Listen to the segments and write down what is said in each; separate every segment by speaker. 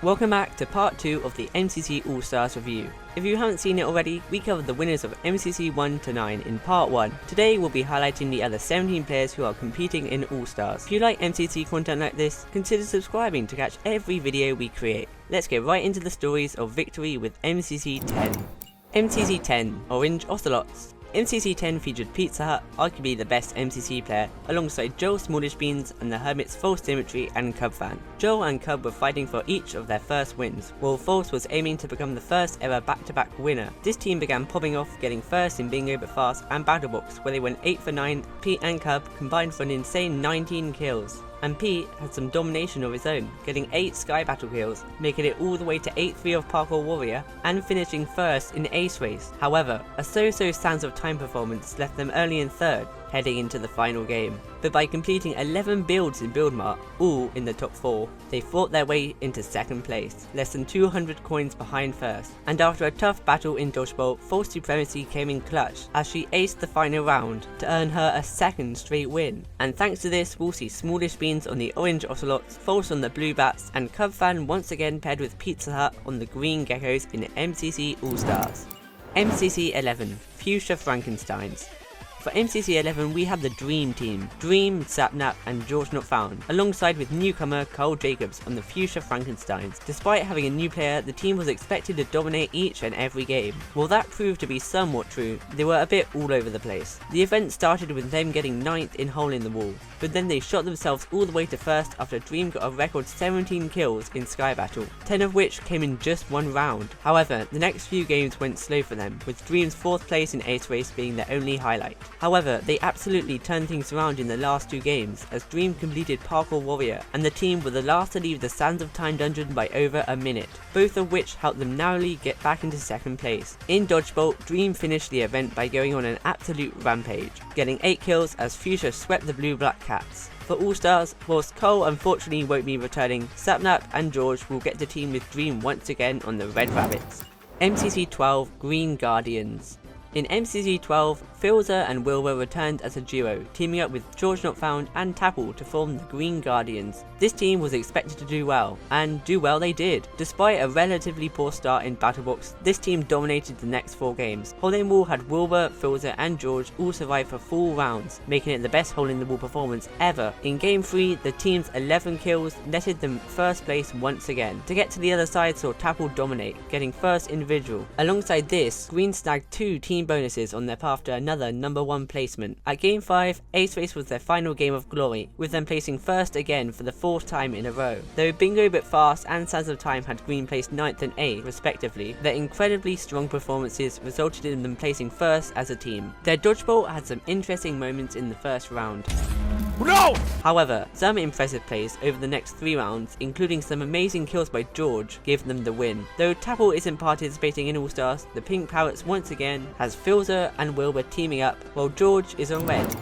Speaker 1: Welcome back to part 2 of the MCC All-Stars review. If you haven't seen it already, we covered the winners of MCC 1 to 9 in part 1. Today we'll be highlighting the other 17 players who are competing in All-Stars. If you like MCC content like this, consider subscribing to catch every video we create. Let's get right into the stories of victory with MCC 10. MCC 10, Orange Ocelots. MCC 10 featured Pizza Hut, arguably the best MCC player, alongside Joel Smallish Beans and the Hermits False Symmetry and Cub Fan. Joel and Cub were fighting for each of their first wins, while False was aiming to become the first ever back-to-back winner. This team began popping off, getting first in Bingo But Fast and Battle Box, where they went 8 for 9. Pete and Cub combined for an insane 19 kills. And Pete had some domination of his own, getting 8 Sky Battle kills, making it all the way to 8-3 of Parkour Warrior, and finishing first in Ace Race. However, a so-so Sands of Time performance left them only in 3rd, heading into the final game. But by completing 11 builds in Build Mart, all in the top 4, they fought their way into 2nd place, less than 200 coins behind 1st. And after a tough battle in Dodgeball, False Supremacy came in clutch as she aced the final round to earn her a 2nd straight win. And thanks to this, we'll see Smallish Beans on the Orange Ocelots, False on the Blue Bats, and Cub Fan once again paired with Pizza Hut on the Green Geckos in MCC All-Stars. MCC 11, Fuschia Frankensteins. For MCC 11 we have the Dream Team, Dream, Sapnap and George Not Found, alongside with newcomer Carl Jacobs on the Fuschia Frankensteins. Despite having a new player, the team was expected to dominate each and every game. While that proved to be somewhat true, they were a bit all over the place. The event started with them getting 9th in Hole in the Wall, but then they shot themselves all the way to 1st after Dream got a record 17 kills in Sky Battle, 10 of which came in just one round. However, the next few games went slow for them, with Dream's 4th place in Ace Race being their only highlight. However, they absolutely turned things around in the last 2 games, as Dream completed Parkour Warrior, and the team were the last to leave the Sands of Time dungeon by over a minute, both of which helped them narrowly get back into 2nd place. In Dodgeball, Dream finished the event by going on an absolute rampage, getting 8 kills as Fuschia swept the Blue-Black Cats. For All-Stars, whilst Cole unfortunately won't be returning, Sapnap and George will get to team with Dream once again on the Red Rabbits. MCC 12, Green Guardians. In MCC 12, Filzer and Wilbur returned as a duo, teaming up with George Not Found and Tapple to form the Green Guardians. This team was expected to do well, and do well they did. Despite a relatively poor start in Battle Box, this team dominated the next 4 games. Hole in the Wall had Wilbur, Filzer and George all survive for full rounds, making it the best Hole in the Wall performance ever. In Game 3, the team's 11 kills netted them 1st place once again. To get to the other side saw Tapple dominate, getting 1st individual. Alongside this, Green snagged 2 team bonuses on their path to another number 1 placement. At Game 5, Ace Race was their final game of glory, with them placing 1st again for the 4th time in a row. Though Bingo But Fast and Sands of Time had Green placed 9th and 8th respectively, their incredibly strong performances resulted in them placing 1st as a team. Their Dodgeball had some interesting moments in the 1st round.
Speaker 2: No!
Speaker 1: However, some impressive plays over the next 3 rounds, including some amazing kills by George, gave them the win. Though Tapple isn't participating in All-Stars, the Pink Parrots once again has Filzer and Wilbur teaming up, while George is on red.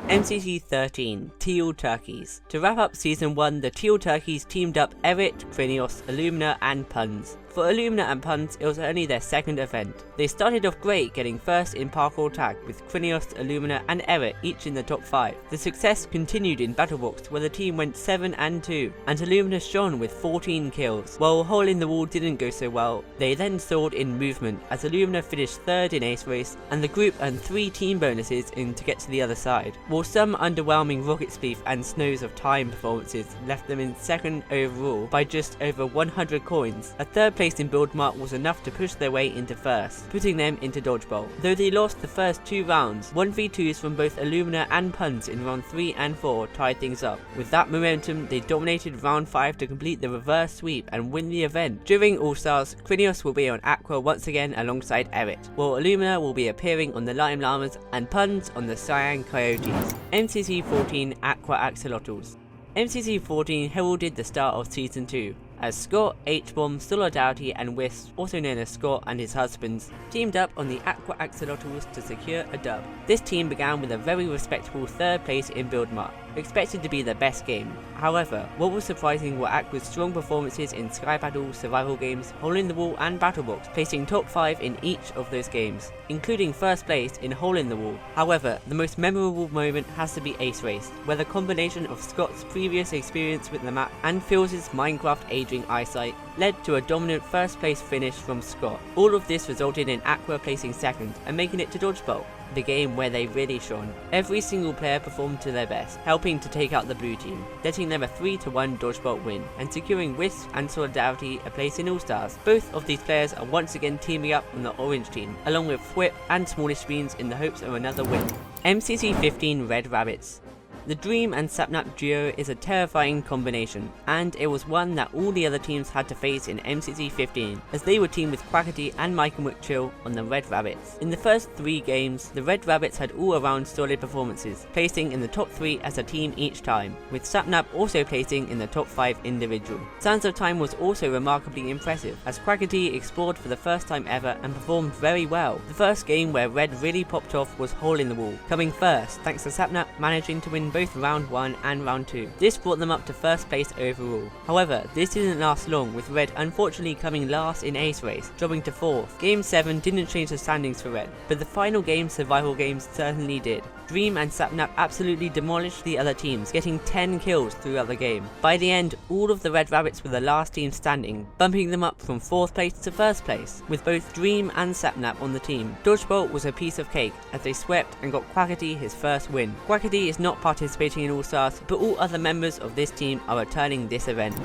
Speaker 1: MCC 13, Teal Turkeys. To wrap up Season 1, the Teal Turkeys teamed up Eric, Krinios, Illumina and Puns. For Illumina and Puns, it was only their 2nd event. They started off great, getting 1st in Parkour Tag, with Krinios, Illumina and Eric each in the top 5. The success continued in Battle Box, where the team went 7 and 2, and Illumina shone with 14 kills. While Hole in the Wall didn't go so well, they then soared in movement, as Illumina finished 3rd in Ace Race, and the group earned 3 team bonuses in to get to the other side. While some underwhelming Rocket Spleef and Snows of Time performances left them in 2nd overall by just over 100 coins, a 3rd place in Build Mart was enough to push their way into 1st, putting them into Dodgeball. Though they lost the first 2 rounds, 1v2s from both Illumina and Puns in round 3 and 4 tied things up. With that momentum, they dominated round 5 to complete the reverse sweep and win the event. During All-Stars, Krinios will be on Aqua once again alongside Eric, while Illumina will be appearing on the Lime Llamas and Puns on the Cyan Coyotes. MCC 14, Aqua Axolotls. MCC 14 heralded the start of Season 2, as Scott, H-Bomb, Solidarity and Wisp, also known as Scott and his husbands, teamed up on the Aqua Axolotls to secure a dub. This team began with a very respectable 3rd place in Build Mart, expected to be their best game. However, what was surprising were Aqua's strong performances in Sky Battle, survival games, Hole in the Wall and Battle Box, placing top 5 in each of those games, including 1st place in Hole in the Wall. However, the most memorable moment has to be Ace Race, where the combination of Scott's previous experience with the map and Phil's Minecraft age aging eyesight led to a dominant first place finish from Scott. All of this resulted in Aqua placing second and making it to Dodgeball, the game where they really shone. Every single player performed to their best, helping to take out the blue team, getting them a 3-1 Dodgeball win, and securing Wisp and Solidarity a place in All-Stars. Both of these players are once again teaming up on the Orange team, along with Whip and Smallish Beans in the hopes of another win. MCC 15 Red Rabbits. The Dream and Sapnap duo is a terrifying combination, and it was one that all the other teams had to face in MCC 15, as they were teamed with Quackity and Mike and Wickchill on the Red Rabbits. In the first 3 games, the Red Rabbits had all around solid performances, placing in the top 3 as a team each time, with Sapnap also placing in the top 5 individual. Sands of Time was also remarkably impressive, as Quackity explored for the first time ever and performed very well. The first game where Red really popped off was Hole in the Wall, coming first thanks to Sapnap managing to win both round 1 and round 2. This brought them up to first place overall. However, this didn't last long, with Red unfortunately coming last in Ace Race, dropping to 4th. Game 7 didn't change the standings for Red, but the final game survival games certainly did. Dream and Sapnap absolutely demolished the other teams, getting 10 kills throughout the game. By the end, all of the Red Rabbits were the last team standing, bumping them up from 4th place to 1st place, with both Dream and Sapnap on the team. Dodgeball was a piece of cake, as they swept and got Quackity his first win. Quackity is not participating in All-Stars, but all other members of this team are returning this event.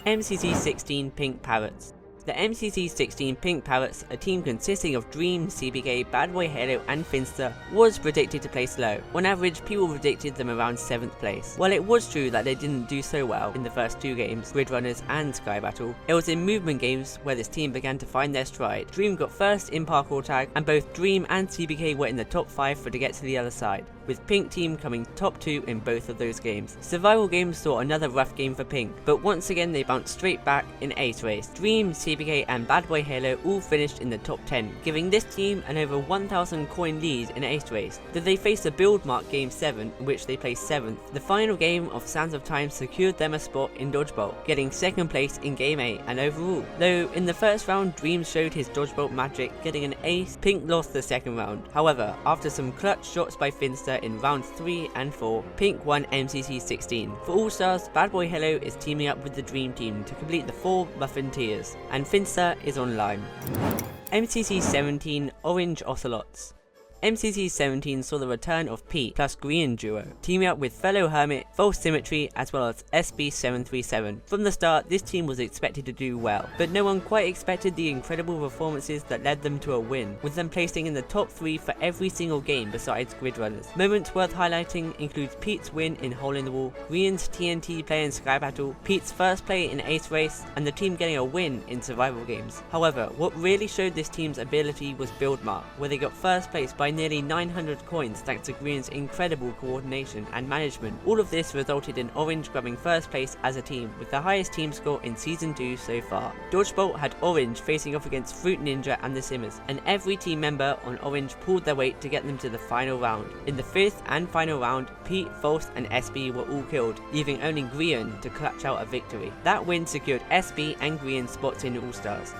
Speaker 1: MCC 16 Pink Parrots. The MCC 16 Pink Parrots, a team consisting of Dream, CBK, Bad Boy Halo and Finster, was predicted to place low. On average, people predicted them around 7th place. While it was true that they didn't do so well in the first 2 games, Grid Runners and Sky Battle, it was in movement games where this team began to find their stride. Dream got first in Parkour Tag, and both Dream and CBK were in the top 5 to get to the other side, with Pink team coming top 2 in both of those games. Survival games saw another rough game for Pink, but once again they bounced straight back in Ace Race. Dream, CBK and Bad Boy Halo all finished in the top 10, giving this team an over 1000 coin lead in Ace Race. Though they faced a build mark game 7, in which they placed 7th, the final game of Sands of Time secured them a spot in Dodgeball, getting 2nd place in game 8 and overall. Though in the first round Dream showed his Dodgeball magic, getting an ace, Pink lost the 2nd round. However, after some clutch shots by Finster in rounds 3 and 4, Pink won MCC 16. For All-Stars, Bad Boy Hello is teaming up with the Dream team to complete the 4 Muffin tiers, and Finster is online. MCC 17 Orange Ocelots. MCC 17 saw the return of Pete plus Green duo, teaming up with fellow Hermit, False Symmetry as well as SB737. From the start, this team was expected to do well, but no one quite expected the incredible performances that led them to a win, with them placing in the top 3 for every single game besides Grid Runners. Moments worth highlighting include Pete's win in Hole in the Wall, Green's TNT play in Sky Battle, Pete's first play in Ace Race, and the team getting a win in survival games. However, what really showed this team's ability was Build Mark, where they got first place by nearly 900 coins thanks to Green's incredible coordination and management. All of this resulted in Orange grabbing first place as a team, with the highest team score in Season 2 so far. Dodgeball had Orange facing off against Fruit Ninja and the Simmers, and every team member on Orange pulled their weight to get them to the final round. In the 5th and final round, Pete, False and SB were all killed, leaving only Green to clutch out a victory. That win secured SB and Green spots in All-Stars.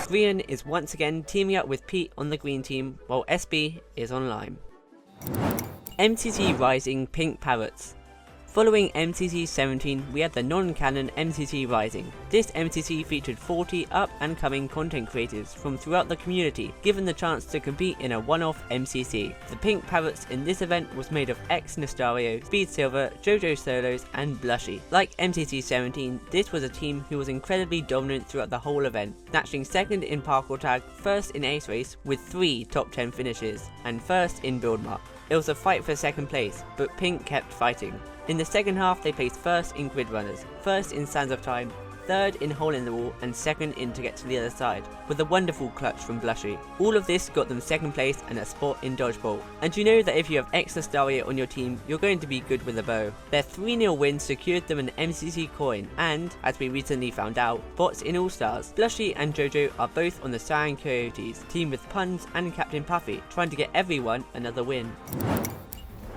Speaker 1: Green is once again teaming up with Pete on the Green team, while SB is online. MCC Rising Pink Parrots. Following MCC 17, we had the non-canon MCC Rising. This MCC featured 40 up-and-coming content creators from throughout the community, given the chance to compete in a one-off MCC. The Pink Parrots in this event was made of X-Nastario, Speed Silver, JoJo Solos, and Blushy. Like MCC 17, this was a team who was incredibly dominant throughout the whole event, snatching 2nd in Parkour Tag, 1st in Ace Race, with 3 top 10 finishes, and 1st in Build Mark. It was a fight for 2nd place, but Pink kept fighting. In the second half, they placed 1st in Grid Runners, 1st in Sands of Time, 3rd in Hole in the Wall, and 2nd in To Get to the Other Side, with a wonderful clutch from Blushy. All of this got them 2nd place and a spot in Dodgeball. And you know that if you have Extra Staria on your team, you're going to be good with a bow. Their 3-0 win secured them an MCC coin, and, as we recently found out, bots in All-Stars. Blushy and JoJo are both on the Cyan Coyotes, team with Puns and Captain Puffy, trying to get everyone another win.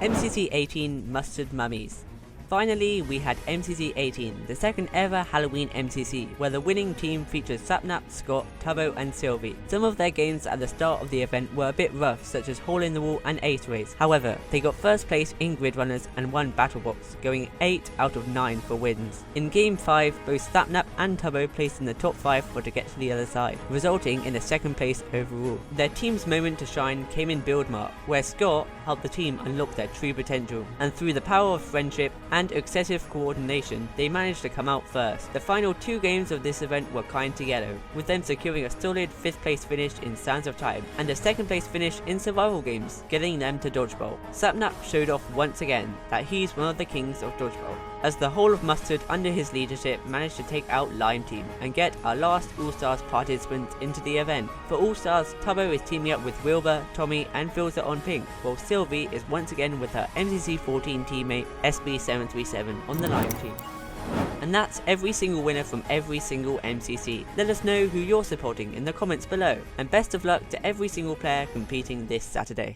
Speaker 1: MCC 18 Mustard Mummies. Finally, we had MCC 18, the second ever Halloween MCC, where the winning team featured Sapnap, Scott, Tubbo and Sylvie. Some of their games at the start of the event were a bit rough, such as Hole in the Wall and Ace Race. However, they got first place in Grid Runners and won Battle Box, going 8 out of 9 for wins. In Game 5, both Sapnap and Tubbo placed in the top 5 for to get to the other side, resulting in a second place overall. Their team's moment to shine came in Build Mark, where Scott helped the team unlock their true potential, and through the power of friendship and excessive coordination, they managed to come out first. The final 2 games of this event were kind to yellow, with them securing a solid 5th place finish in Sands of Time, and a 2nd place finish in survival games, getting them to Dodgeball. Sapnap showed off once again that he's one of the kings of Dodgeball, as the whole of Mustard under his leadership managed to take out Lime Team and get our last All-Stars participants into the event. For All-Stars, Tubbo is teaming up with Wilbur, Tommy and Filter on pink, while Sylvie is once again with her MCC 14 teammate SB737 on the Lime Team. And that's every single winner from every single MCC. Let us know who you're supporting in the comments below, and best of luck to every single player competing this Saturday.